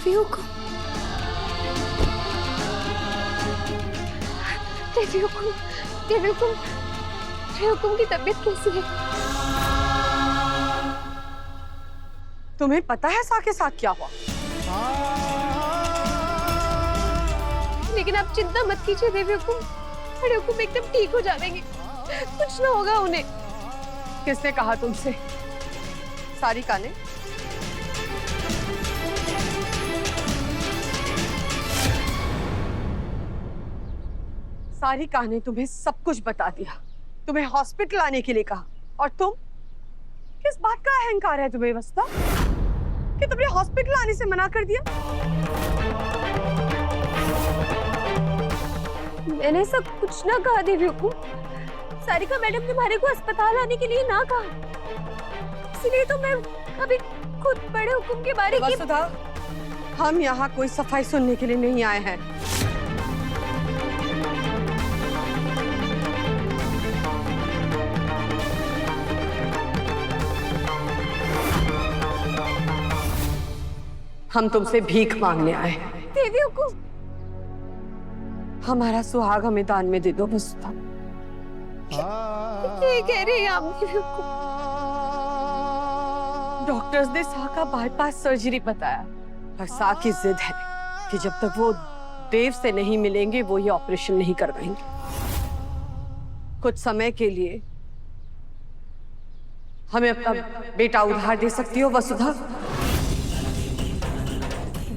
देवी हुकुम, देवी हुकुम, देवी हुकुम, देवी हुकुम की तबीयत कैसी है? तुम्हें पता है सा के साथ क्या हुआ? लेकिन आप चिंता मत कीजिए देवी हुकुम, बड़े हुकुम एकदम ठीक हो जाएंगे, कुछ ना होगा उन्हें। किसने कहा तुमसे? सारिका ने? सारिका ने तुम्हें सब कुछ बता दिया, तुम्हें हॉस्पिटल आने के लिए कहा, और तुम? किस बात का अहंकार है तुम्हें वसुधा कि तुमने हॉस्पिटल आने से मना कर दिया? मैंने सब कुछ ना कहा देवी हुकुम, सारिका मैडम ने हमारे को अस्पताल आने के लिए ना कहा, इसलिए तो मैं अभी खुद बड़े हुकुम के बारे की। वसुधा, हम यहाँ कोई सफाई सुनने के लिए नहीं आए हैं। हम तुमसे भीख मांगने आए हैं। देवी हुकुम, हमारा सुहाग हमें दान में दे दो वसुधा। ये कह रही हैं आप देवी हुकुम? डॉक्टर्स ने सा का बाईपास सर्जरी बताया, और सा की जिद है कि जब तक वो देव से नहीं मिलेंगे वो ये ऑपरेशन नहीं करवाएंगे। कुछ समय के लिए हमें अपना बेटा उधार दे सकती हो वसुधा?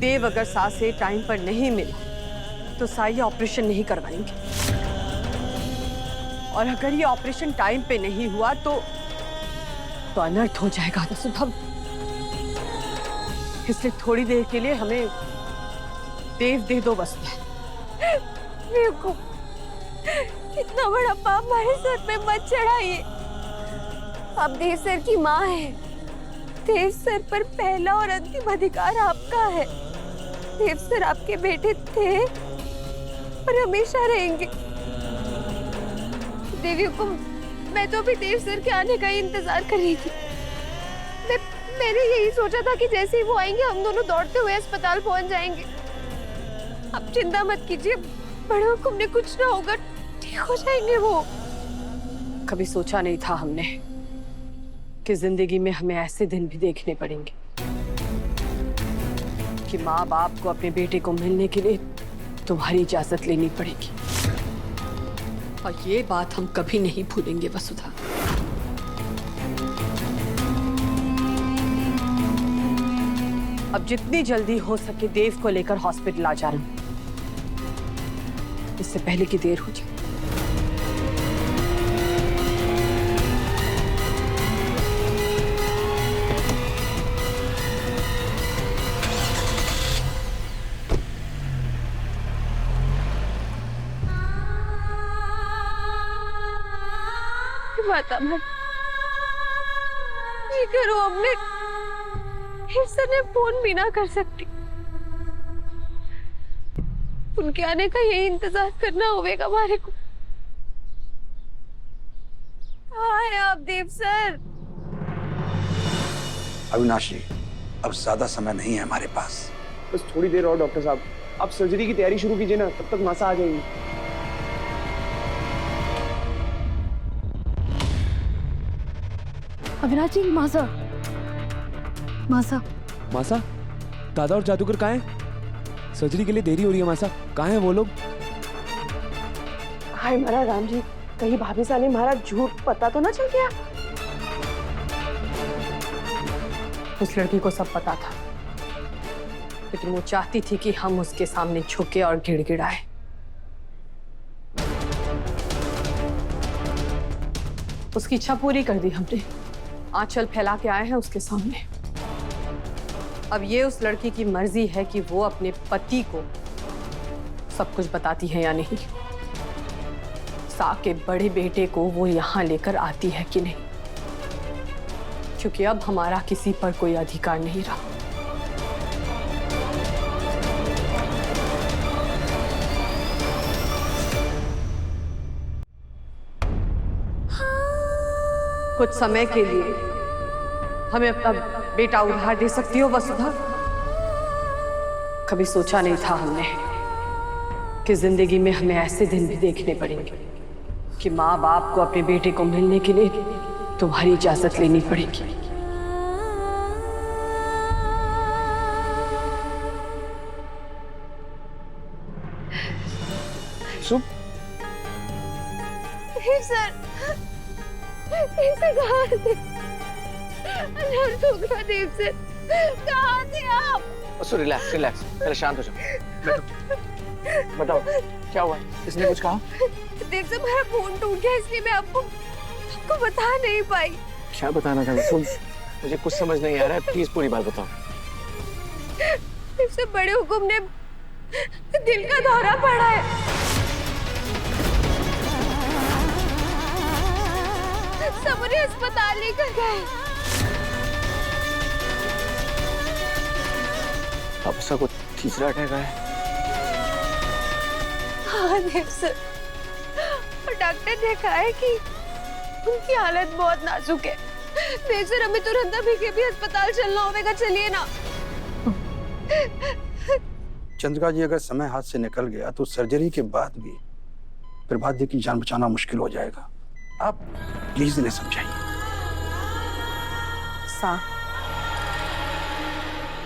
देव अगर सा से टाइम पर नहीं मिला तो सा ये ऑपरेशन नहीं करवाएंगे, और अगर ये ऑपरेशन टाइम पे नहीं हुआ तो अनर्थ हो जाएगा वसुधा। इसलिए थोड़ी देर के लिए हमें देव दे दो वसुधा। देखो, इतना बड़ा पाप हमारे सर पे मत चढ़ाइए। आप देव सर की माँ हैं, देव सर पर पहला और अंतिम अधिकार आपका है। देव सर आपके बेटे थे और हमेशा रहेंगे। देवी हुकुम, मैं तो अभी देव सर के आने का ही इंतजार कर रही थी। मैंने यही सोचा था कि जैसे ही वो आएंगे हम दोनों दौड़ते हुए अस्पताल पहुंच जाएंगे। आप चिंता मत कीजिए, बड़े हुकुम ने कुछ ना होगा, ठीक हो जाएंगे वो। कभी सोचा नहीं था हमने कि जिंदगी में हमें ऐसे दिन भी देखने पड़ेंगे कि माँ बाप को अपने बेटे को मिलने के लिए तुम्हारी इजाजत लेनी पड़ेगी, और ये बात हम कभी नहीं भूलेंगे वसुधा। अब जितनी जल्दी हो सके देव को लेकर हॉस्पिटल आ जाना, इससे पहले कि देर हो जाए। माता मैं ये करो, हमने सर ने फोन भी ना कर सकती। उनके आने का यही इंतजार करना होगा हमारे को। कहाँ है आप देव सर? अविनाशी, अब ज्यादा समय नहीं है हमारे पास। बस थोड़ी देर और डॉक्टर साहब, आप सर्जरी की तैयारी शुरू कीजिए ना, तब तक मासा आ जाएगी। अविनाश जी, मासा मासा मासा, दादा और जादूगर कहाँ हैं? सर्जरी के लिए देरी हो रही है मासा, कहाँ हैं वो लोग? हाय मारा राम जी, कहीं भाभी साले हमारा झूठ पता तो ना चल गया? उस लड़की को सब पता था, लेकिन वो चाहती थी कि हम उसके सामने झुके और गिड़गिड़ाए। उसकी इच्छा पूरी कर दी हमने, आंचल फैला के आए हैं उसके सामने। अब ये उस लड़की की मर्जी है कि वो अपने पति को सब कुछ बताती है या नहीं, सा के बड़े बेटे को वो यहाँ लेकर आती है कि नहीं, क्योंकि अब हमारा किसी पर कोई अधिकार नहीं रहा। कुछ समय के लिए, 「」 . . . . 。 . . . . . . 。 . 。 . 。 . 。 . 。 . 。 . 。 . 。 . 。 . 。 . . 。 . 。 . 。 . 。 . 。 . 。 . 。 . 。 . 。 . 。 हमें अपना बेटा उधार दे सकती हो वसुधा? कभी सोचा नहीं था हमने कि जिंदगी में हमें ऐसे दिन भी देखने पड़ेंगे कि माँ बाप को अपने बेटे को मिलने के लिए तुम्हारी इजाजत लेनी पड़ेगी। सर इसे कहाँ से देव सर, कहाँ थे आप? सो रिलैक्स रिलैक्स, पहले शांत हो जाओ। बताओ क्या हुआ, इसने कुछ कहा? देव सर मेरा फोन टूट गया, इसलिए मैं आपको बता नहीं पाई। क्या बताना था? सुन, मुझे कुछ समझ नहीं आ रहा है, प्लीज पूरी बात बताओ। देव सर बड़े हुकुम ने दिल का दौरा पड़ा है, सब उन्हें अस्पताल लेकर गए। अब उसका कुछ तीसरा अटैक आया? हाँ देव सर, और डॉक्टर ने कहा है कि उनकी हालत बहुत नाजुक है। देव सर हमें तुरंत अभी के भी अस्पताल चलना होगा, चलिए ना। चंद्रिका जी, अगर समय हाथ से निकल गया तो सर्जरी के बाद भी प्रभात जी की जान बचाना मुश्किल हो जाएगा। आप प्लीज इन्हें समझाइए। सा,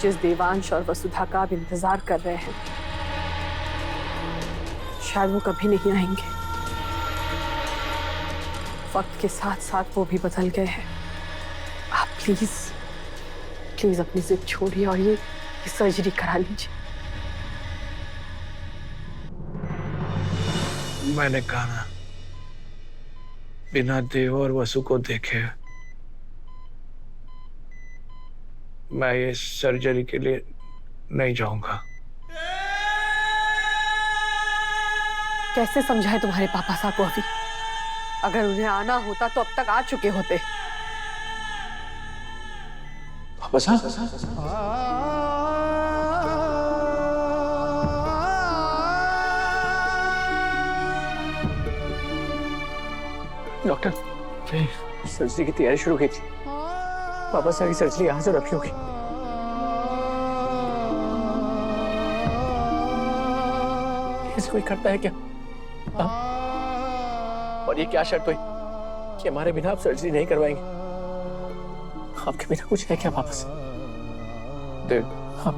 जिस देवांश और वसुधा का आप इंतजार कर रहे हैं, शायद वो कभी नहीं आएंगे। वक्त के साथ साथ वो भी बदल गए हैं। आप प्लीज प्लीज अपनी जिद छोड़िए और ये सर्जरी करा लीजिए। मैंने कहा ना, बिना देव और वसु को देखे मैं ये सर्जरी के लिए नहीं जाऊंगा। कैसे समझाए तुम्हारे पापा साहब को? अभी अगर उन्हें आना होता तो अब तक आ चुके होते। पापा साहब? डॉक्टर, सर्जरी की तैयारी शुरू की थी। पापा साहब की सर्जरी यहाँ से रखी होगी। ऐसे कोई करता है क्या? और ये क्या शर्त हुई कि हमारे बिना आप सर्जरी नहीं करवाएंगे? आपके बिना कुछ है क्या वापस? हाँ,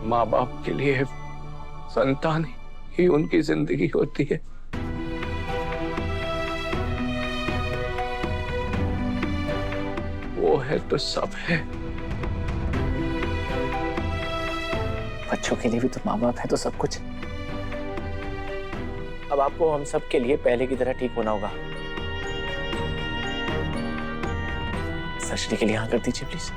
माँ बाप के लिए संतान ही उनकी जिंदगी होती है। वो है तो सब है। बच्चों के लिए भी तो माँ बाप है तो सब कुछ। अब आपको हम सब के लिए पहले की तरह ठीक होना होगा। सर्जरी के लिए हाँ कर दीजिए प्लीज।